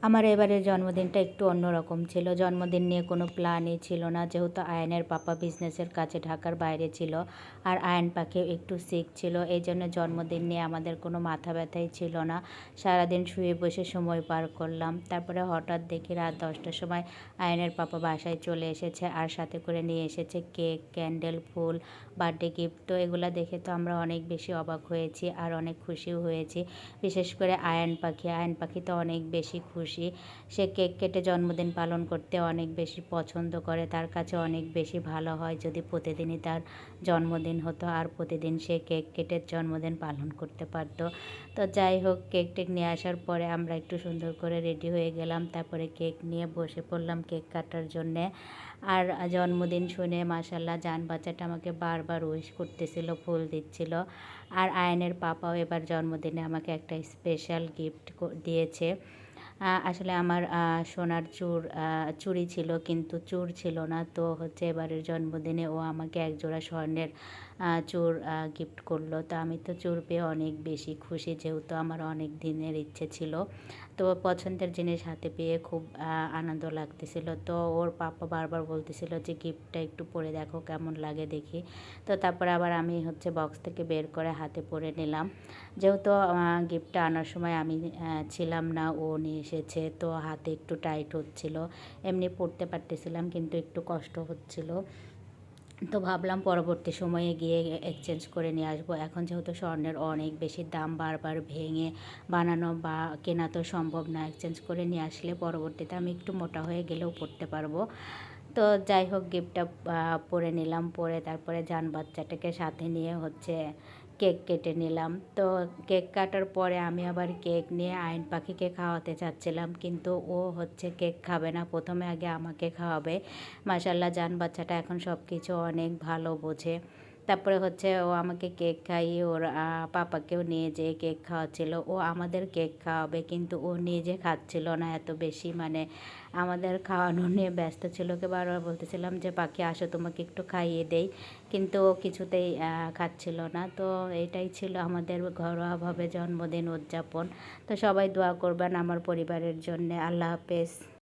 আমার এবারের জন্মদিনটা একটু অন্যরকম ছিল। জন্মদিন নিয়ে কোনো প্ল্যানই ছিল না। যেহেতু আয়ানের পাপা বিজনেসের কাজে ঢাকার বাইরে ছিল, আর আয়ান পাখি একটু সিক ছিল। এইজন্য জন্মদিন নিয়ে আমাদের কোনো মাথা ব্যথাই ছিল না। সারাদিন শুয়ে বসে সময় পার করলাম। তারপরে হঠাৎ দেখি রাত 10টার সময় আয়ানের পাপা বাসায় চলে এসেছে, আর সাথে করে নিয়ে এসেছে কেক, ক্যান্ডেল, ফুল, বার্থডে গিফট। তো এগুলা দেখে তো আমরা অনেক বেশি অবাক হয়েছি আর অনেক খুশিও হয়েছি। বিশেষ করে আয়ান পাখি তো অনেক বেশি খুশি। সে কেক কেটে জন্মদিন পালন করতে অনেক বেশি পছন্দ করে। তার কাছে অনেক বেশি ভালো হয় যদি প্রতিদিনই তার জন্মদিন হতো আর প্রতিদিন সে কেক কেটে জন্মদিন পালন করতে পারতো। তো যাই হোক, কেক টেক নিয়ে আসার পরে আমরা একটু সুন্দর করে রেডি হয়ে গেলাম। তারপরে কেক নিয়ে বসে পড়লাম কেক কাটার জন্যে। আর জন্মদিন শুনে মাশাল্লাহ জান বাচ্চাটা আমাকে বারবার উইশ করতেছিল, ফুল দিচ্ছিল। আর আয়নের পাপাও এবার জন্মদিনে আমাকে একটা স্পেশাল গিফট দিয়েছে। আসলে আমার সোনার চুড়ি ছিল, কিন্তু চূড় ছিল না। তো হচ্ছে এবারের জন্মদিনে ও আমাকে একজোড়া স্বর্ণের চূড় গিফট করলো। তো আমি তো চূড় পেয়ে অনেক বেশি খুশি, যেহেতু আমার অনেক দিনের ইচ্ছে ছিল। তো পছন্দের জিনিস হাতে পেয়ে খুব আনন্দ লাগতেছিল। তো ওর পাপা বারবার বলতেছিল যে গিফটটা একটু পরে দেখো কেমন লাগে দেখি। তো তারপরে আবার আমি হচ্ছে বক্স থেকে বের করে হাতে পরে নিলাম। যেহেতু গিফটটা আনার সময় আমি ছিলাম না, ও নিয়ে এসেছে, তো হাতে একটু টাইট হচ্ছিল। এমনি পরতে পারতেছিলাম, কিন্তু একটু কষ্ট হচ্ছিল। তো ভাবলাম পরবর্তী সময়ে গিয়ে এক্সচেঞ্জ করে নিয়ে আসবো। এখন যেহেতু স্বর্ণের অনেক বেশি দাম, বারবার ভেঙে বানানো বা কেনা তো সম্ভব না। এক্সচেঞ্জ করে নিয়ে আসলে পরবর্তীতে আমি একটু মোটা হয়ে গেলেও পরতে পারবো। তো যাই হোক, গিফটটা পরে নিলাম। পরে তারপরে জান বাচ্চাটাকে সাথে নিয়ে হচ্ছে কেক কেটে নিলাম। তো কেক কাটার পরে আমি আবার কেক নিয়ে আইন পাখিকে খাওয়াতে চাচ্ছিলাম, কিন্তু ও হচ্ছে কেক খাবে না, প্রথমে আগে আমাকে খাওয়াবে। মাশাল্লাহ জান বাচ্চাটা এখন সব কিছু অনেক ভালো বোঝে। তারপরে হচ্ছে ও আমাকে কেক খাইয়ে ওর পাপাকেও নিয়ে যেয়ে কেক খাওয়াচ্ছিল। ও আমাদের কেক খাওয়াবে, কিন্তু ও নিজে খাচ্ছিল না এত বেশি, মানে আমাদের খাওয়ানো নিয়ে ব্যস্ত ছিল। ওকে বারবার বলতেছিলাম যে পাখি আসো তোমাকে একটু খাইয়ে দেই, কিন্তু ও কিছুতেই খাচ্ছিল না। তো এটাই ছিল আমাদের ঘরোয়াভাবে জন্মদিন উদযাপন। তো সবাই দোয়া করবেন আমার পরিবারের জন্যে। আল্লাহ হাফেজ।